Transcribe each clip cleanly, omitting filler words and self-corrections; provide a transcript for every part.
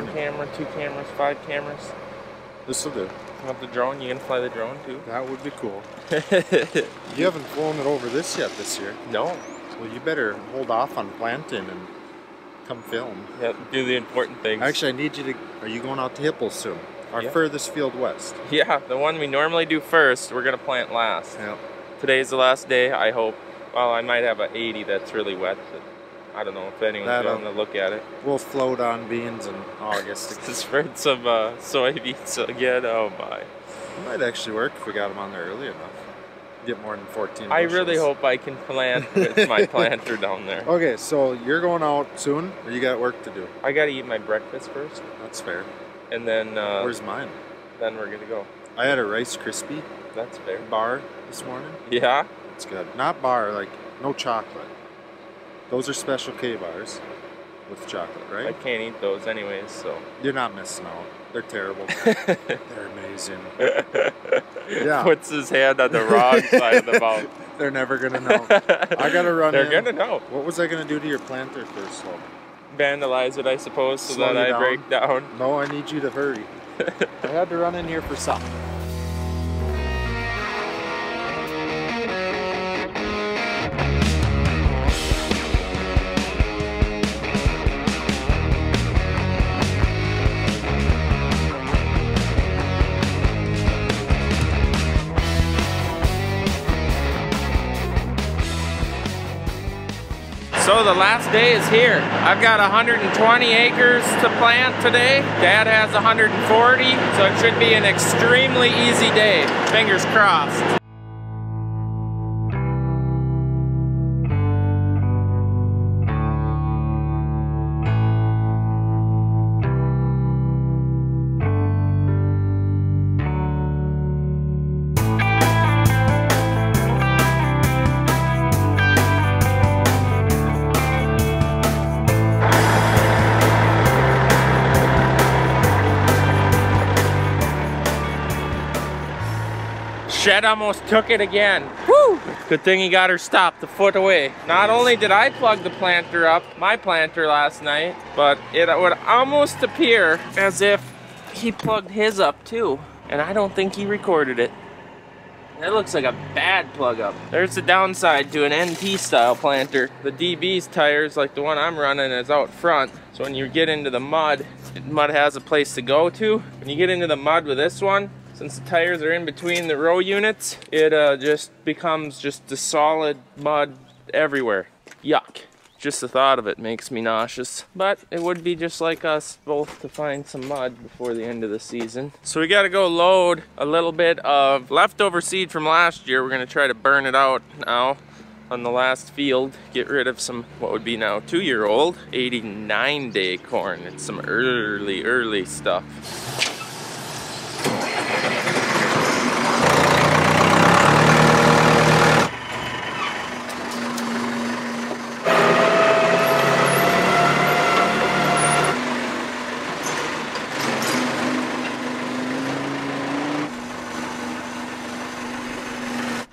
one camera, 2 cameras, 5 cameras. This will do. Want the drone? You gonna fly the drone too? That would be cool. You haven't flown it over this yet this year. No. Well, you better hold off on planting and come film. Yeah, do the important things. Actually, I need you to... Are you going out to Hipples soon? Our furthest field west. Yeah, the one we normally do first, we're gonna plant last. Yeah. Today's the last day, I hope. Well, I might have an 80 that's really wet. But I don't know if anyone's going to look at it. We'll float on beans in August. To spread some soybeans again. Oh my. It might actually work if we got them on there early enough. Get more than 14 bushels. I really hope I can plant with my planter down there. Okay, so you're going out soon, or you got work to do? I got to eat my breakfast first. That's fair. And then... where's mine? Then we're going to go. I had a Rice Krispie. That's fair. Bar this morning. Yeah? It's good. Not bar, like no chocolate. Those are Special K bars with chocolate, right? I can't eat those anyways, so... You're not missing out. They're terrible. They're amazing. Yeah. Puts his hand on the wrong side of the mouth. They're never gonna know. I gotta run They're gonna know. What was I gonna do to your planter first, though? Vandalize it, I suppose, so Slow that you I break down. No, I need you to hurry. I had to run in here for something. So the last day is here. I've got 120 acres to plant today. Dad has 140, so it should be an extremely easy day. Fingers crossed. Shed almost took it again. Woo! Good thing he got her stopped a foot away. Not only did I plug the planter up, my planter last night, but it would almost appear as if he plugged his up too. And I don't think he recorded it. That looks like a bad plug up. There's the downside to an NT style planter. The DB's tires, like the one I'm running, is out front. So when you get into the mud has a place to go to. When you get into the mud with this one, since the tires are in between the row units, it just becomes just the solid mud everywhere. Yuck. Just the thought of it makes me nauseous. But it would be just like us both to find some mud before the end of the season. So we gotta go load a little bit of leftover seed from last year. We're gonna try to burn it out now on the last field. Get rid of some, what would be now 2-year-old, 89-day corn. It's some early stuff.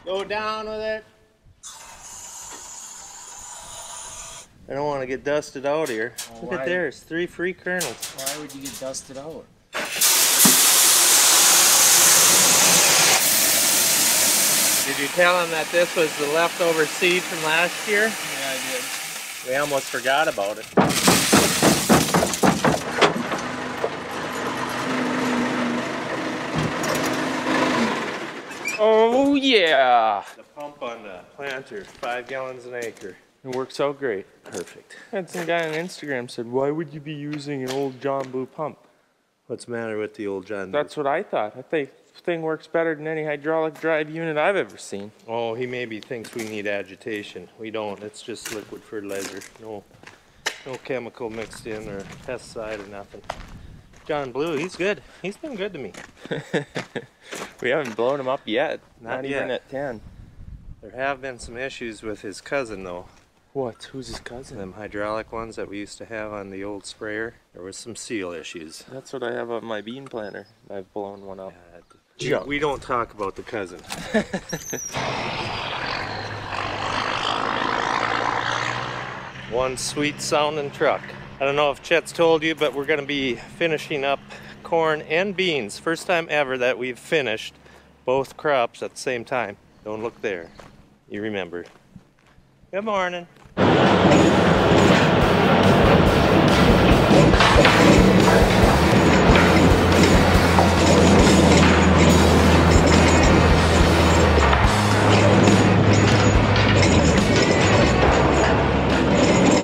Go down with it. I don't want to get dusted out here. Oh, look at there, it's 3 free kernels. Why would you get dusted out? Did you tell him that this was the leftover seed from last year? Yeah, I did. We almost forgot about it. Oh yeah! The pump on the planter, 5 gallons an acre. It works out great. Perfect. I had some guy on Instagram said, why would you be using an old John Blue pump? What's the matter with the old John? That's what I thought. I think the thing works better than any hydraulic drive unit I've ever seen. Oh, he maybe thinks we need agitation. We don't. It's just liquid fertilizer. No chemical mixed in or pesticide or nothing. John Blue, he's good. He's been good to me. We haven't blown him up yet. Not even yet. at 10. There have been some issues with his cousin though. What? Who's his cousin? Them hydraulic ones that we used to have on the old sprayer. There was some seal issues. That's what I have on my bean planter. I've blown one up. We don't talk about the cousin. One sweet sounding truck. I don't know if Chet's told you, but we're gonna be finishing up corn and beans. First time ever that we've finished both crops at the same time. Don't look there. You remember. Good morning.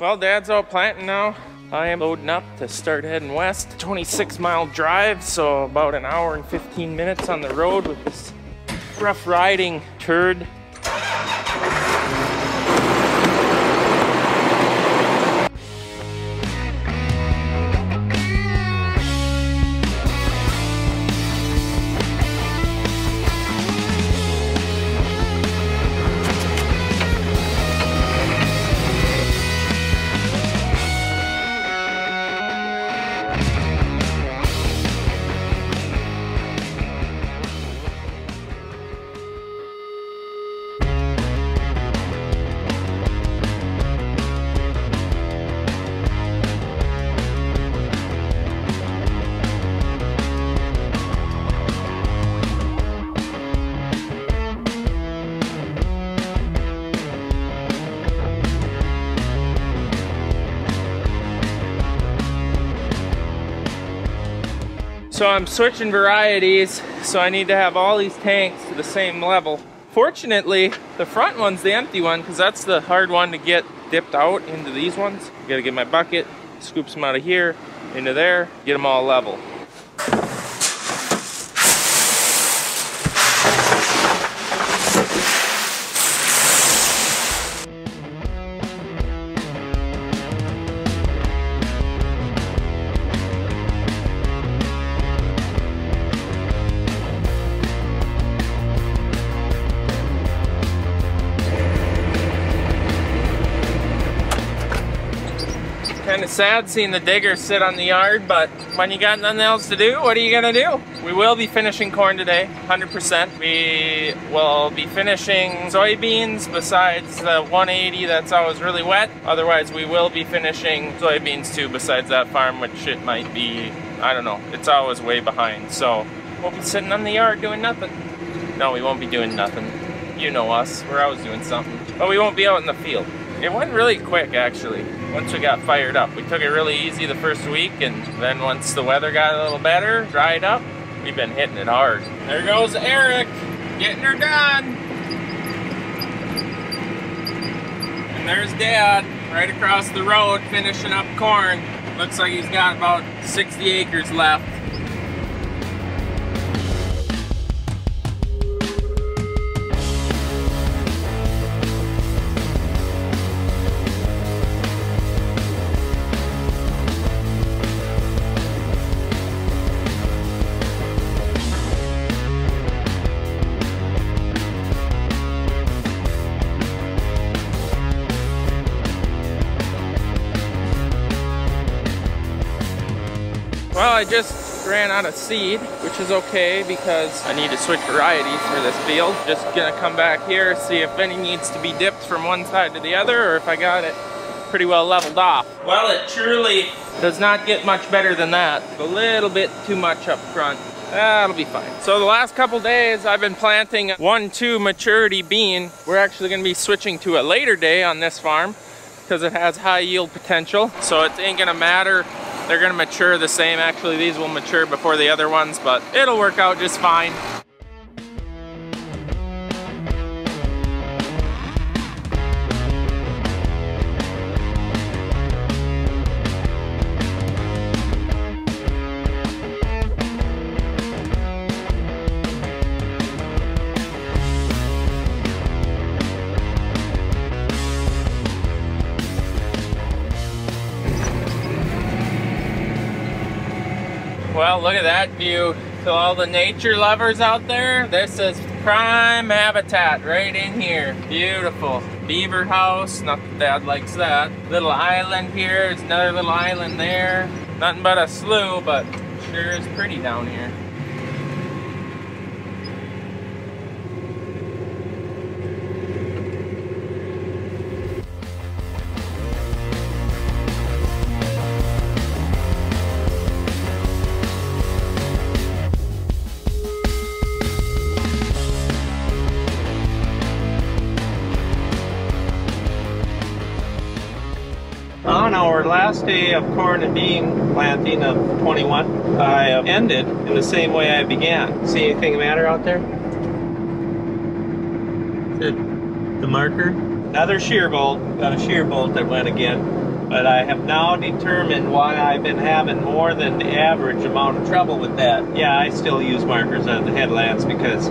Well, Dad's out planting now. I am loading up to start heading west. 26-mile drive, so about an hour and 15 minutes on the road with this rough riding turd. So I'm switching varieties, so I need to have all these tanks to the same level. Fortunately, the front one's the empty one, because that's the hard one to get dipped out into these ones. I gotta get my bucket, scoop some out of here, into there, get them all level. Kind of sad seeing the digger sit on the yard, but when you got nothing else to do, what are you gonna do? We will be finishing corn today, 100%. We will be finishing soybeans besides the 180 that's always really wet. Otherwise, we will be finishing soybeans too besides that farm, which it might be, I don't know, it's always way behind. So we'll be sitting on the yard doing nothing. No, we won't be doing nothing. You know us, we're always doing something. But we won't be out in the field. It went really quick, actually, once we got fired up. We took it really easy the first week, and then once the weather got a little better, dried up, we've been hitting it hard. There goes Eric, getting her done. And there's Dad, right across the road, finishing up corn. Looks like he's got about 60 acres left. Well, I just ran out of seed, which is okay because I need to switch varieties for this field. Just gonna come back here, see if any needs to be dipped from one side to the other, or if I got it pretty well leveled off. Well, it truly does not get much better than that. A little bit too much up front. That'll be fine. So the last couple days I've been planting 1-2 maturity bean. We're actually gonna be switching to a later day on this farm because it has high yield potential. So it ain't gonna matter. They're gonna mature the same. Actually, these will mature before the other ones, but it'll work out just fine. Well, look at that view. To all the nature lovers out there, this is prime habitat right in here. Beautiful. Beaver house, not that Dad likes that. Little island here, there's another little island there. Nothing but a slough, but sure is pretty down here. last day of corn and bean planting of 21, I ended in the same way I began. See anything matter out there? Is it the marker? Another shear bolt. Got a shear bolt that went again. But I have now determined why I've been having more than the average amount of trouble with that. Yeah, I still use markers on the headlamps because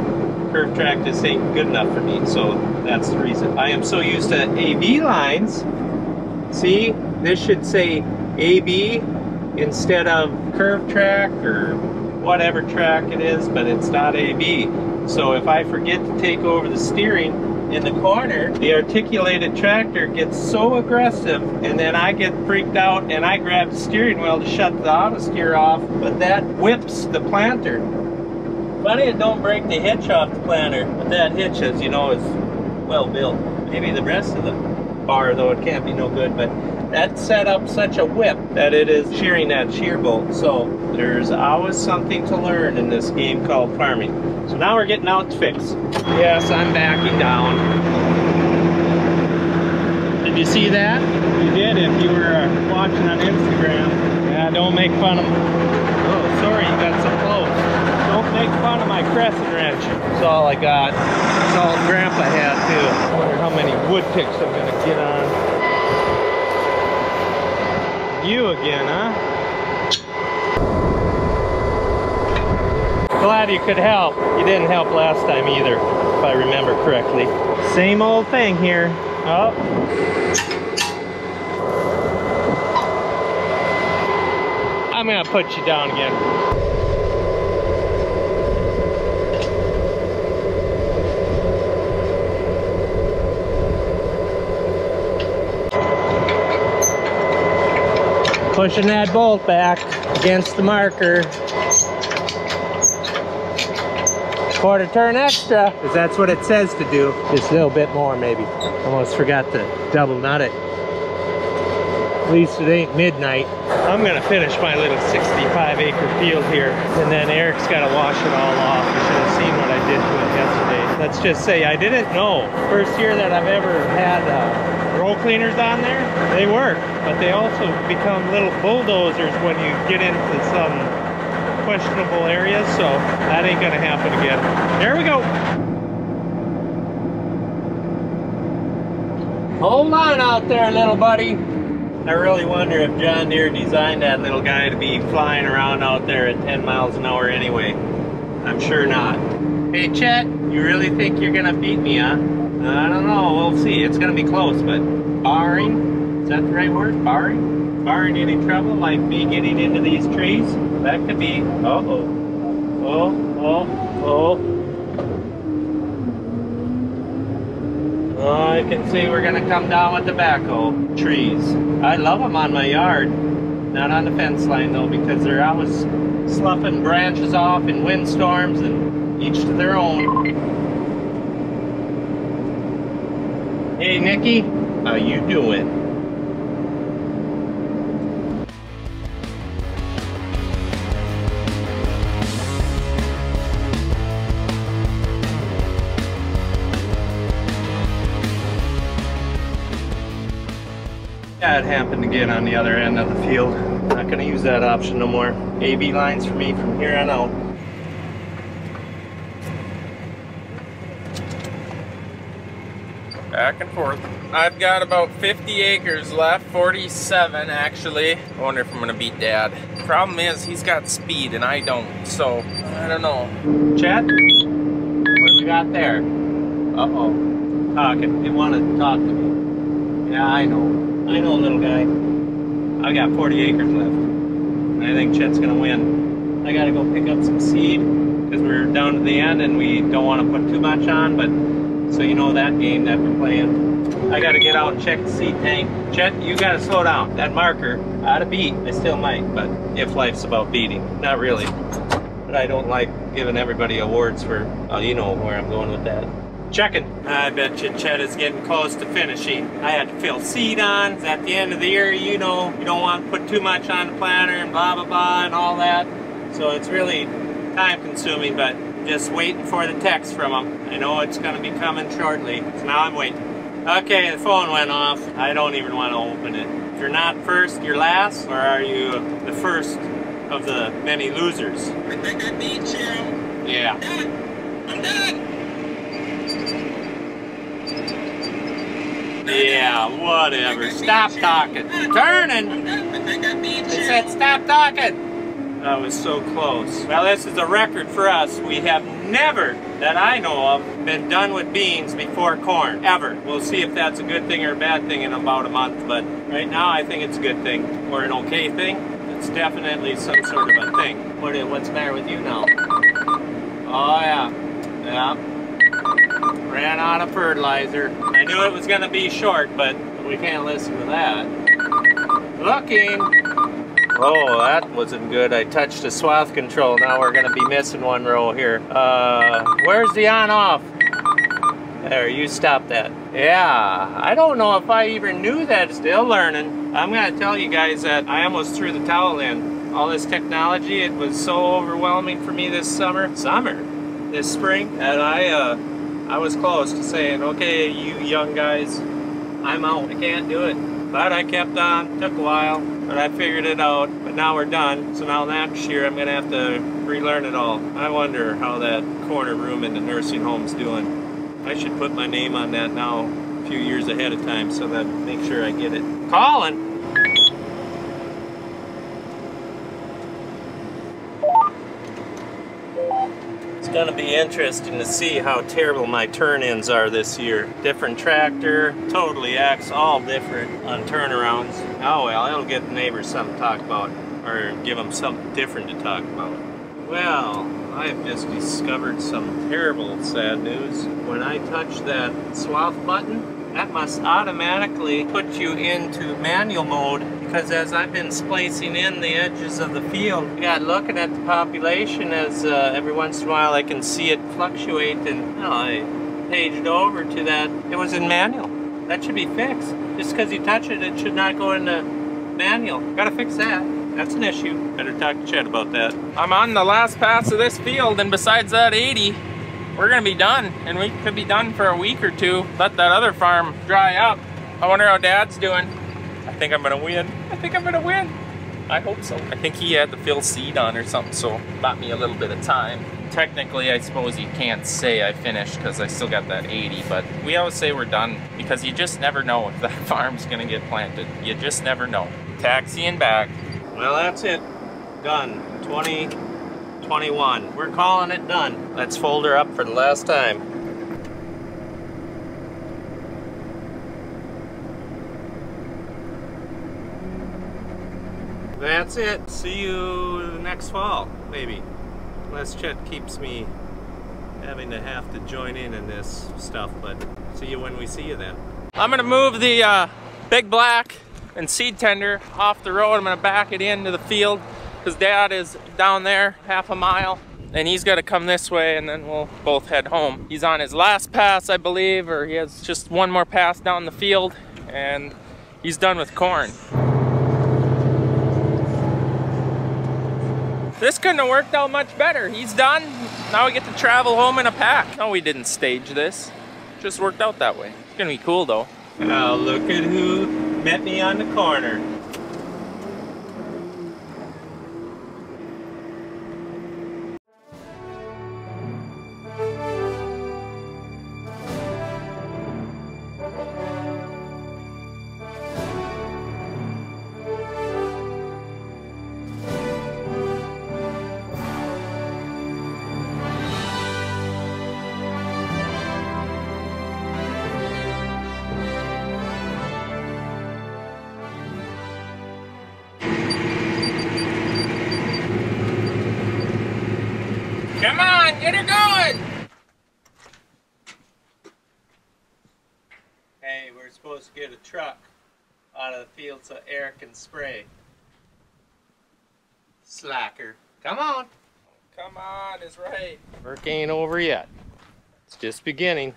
curve track just ain't good enough for me, so that's the reason. I am so used to AB lines. See, this should say AB instead of curve track or whatever track it is, but it's not AB. So if I forget to take over the steering in the corner, the articulated tractor gets so aggressive, and then I get freaked out and I grab the steering wheel to shut the auto steer off, but that whips the planter. Funny it don't break the hitch off the planter, but that hitch, as you know, is well built. Maybe the rest of the bar, though, it can't be no good, but that set up such a whip that it is shearing that shear bolt. So there's always something to learn in this game called farming. So now we're getting out to fix. Yes, I'm backing down. Did you see that? You did if you were watching on Instagram. Yeah, don't make fun of me. Oh, sorry, you got so close. Don't make fun of my crescent wrench. That's all I got. That's all Grandpa had too. I wonder how many wood picks I'm gonna get on. You again, huh? Glad you could help. You didn't help last time either, if I remember correctly. Same old thing here. Oh. I'm gonna put you down again. Pushing that bolt back against the marker. Quarter turn extra, because that's what it says to do. Just a little bit more maybe. Almost forgot to double nut it. At least it ain't midnight. I'm gonna finish my little 65-acre field here, and then Eric's gotta wash it all off. You should have seen what I did to it yesterday. Let's just say I didn't know. First year that I've ever had roll cleaners on there, they work, but they also become little bulldozers when you get into some questionable areas, so that ain't gonna happen again. There we go. Hold on out there, little buddy. I really wonder if John Deere designed that little guy to be flying around out there at 10 miles an hour anyway. I'm sure not. Hey Chet, you really think you're gonna beat me, huh? I don't know, we'll see. It's gonna be close, but barring, is that the right word? Barring? Barring any trouble, like me getting into these trees, that could be, uh-oh. Oh, I can see we're gonna come down with tobacco trees. I love them on my yard. Not on the fence line though, because they're always sloughing branches off in windstorms, and each to their own. Hey Nikki, how you doing? Yeah, it happened again on the other end of the field. Not gonna use that option no more. AB lines for me from here on out. Back and forth. I've got about 50 acres left, 47 actually. I wonder if I'm gonna beat Dad. Problem is, he's got speed and I don't, so I don't know. Chat? What do we got there? Uh-oh. Talking. They want to talk to me. Yeah, I know. I know, little guy. I got 40 acres left. I think Chet's gonna win. I gotta go pick up some seed because we're down to the end and we don't want to put too much on, but so you know that game that we're playing. I gotta get out and check the seed tank. Chet, you gotta slow down. That marker, ought to beat. I still might, but if life's about beating. Not really. But I don't like giving everybody awards for, you know where I'm going with that. Checking. I bet you Chet is getting close to finishing. I had to fill seed on. It's at the end of the year, you know, you don't want to put too much on the planter and blah, blah, blah, and all that. So it's really time consuming, but just waiting for the text from him. I know it's going to be coming shortly, so now I'm waiting. Okay, the phone went off. I don't even want to open it. If you're not first, you're last, or are you the first of the many losers? I think I beat you. Yeah. I'm done. Yeah, whatever. Stop talking. Turning. I think I beat I you. said stop talking. That was so close. Well, this is a record for us. We have never, that I know of, been done with beans before corn. Ever. We'll see if that's a good thing or a bad thing in about a month, but right now I think it's a good thing. Or an okay thing. It's definitely some sort of a thing. What's the matter with you now? Oh yeah. Yeah. Ran out of fertilizer. I knew it was gonna be short, but we can't listen to that. Looking. Oh, that wasn't good. I touched the swath control. Now we're gonna be missing one row here. Where's the on off? There, you stop that. Yeah, I don't know if I even knew that. Still learning. I'm gonna tell you guys that I almost threw the towel in. All this technology, it was so overwhelming for me this this spring, that I was close to saying, okay, you young guys, I'm out. I can't do it. But I kept on. Took a while, but I figured it out. But now we're done. So now next year I'm gonna have to relearn it all. I wonder how that corner room in the nursing home's doing. I should put my name on that now a few years ahead of time so that make sure I get it. Calling. It's gonna be interesting to see how terrible my turn-ins are this year. Different tractor, totally acts all different on turnarounds. Oh well, it'll get the neighbors something to talk about, or give them something different to talk about. Well, I've just discovered some terrible sad news. When I touch that swath button, that must automatically put you into manual mode, because as I've been splicing in the edges of the field, I got looking at the population as every once in a while I can see it fluctuate, and well, I paged over to that. It was in manual. That should be fixed. Just because you touch it, it should not go into manual. Gotta fix that. That's an issue. Better talk to Chet about that. I'm on the last pass of this field, and besides that 80, we're gonna be done, and we could be done for a week or two. Let that other farm dry up. I wonder how Dad's doing. I think I'm gonna win. I think I'm gonna win. I hope so. I think he had to fill seed on or something, so bought me a little bit of time. Technically, I suppose you can't say I finished because I still got that 80, but we always say we're done because you just never know if that farm's gonna get planted. You just never know. Taxiing back. Well, that's it. Done. 2021. We're calling it done. Let's fold her up for the last time. That's it. See you next fall, maybe. Unless Chet keeps me having to have to join in this stuff, but see you when we see you then. I'm gonna move the big black and seed tender off the road. I'm gonna back it into the field because Dad is down there half a mile, and he's gotta come this way, and then we'll both head home. He's on his last pass, I believe, or he has just one more pass down the field, and he's done with corn. This couldn't have worked out much better. He's done. Now we get to travel home in a pack. No, we didn't stage this. Just worked out that way. It's gonna be cool though. Oh, look at who met me on the corner. Come on, get her going! Hey, we're supposed to get a truck out of the field so Eric can spray. Slacker. Come on. Come on, is right. Work ain't over yet. It's just beginning.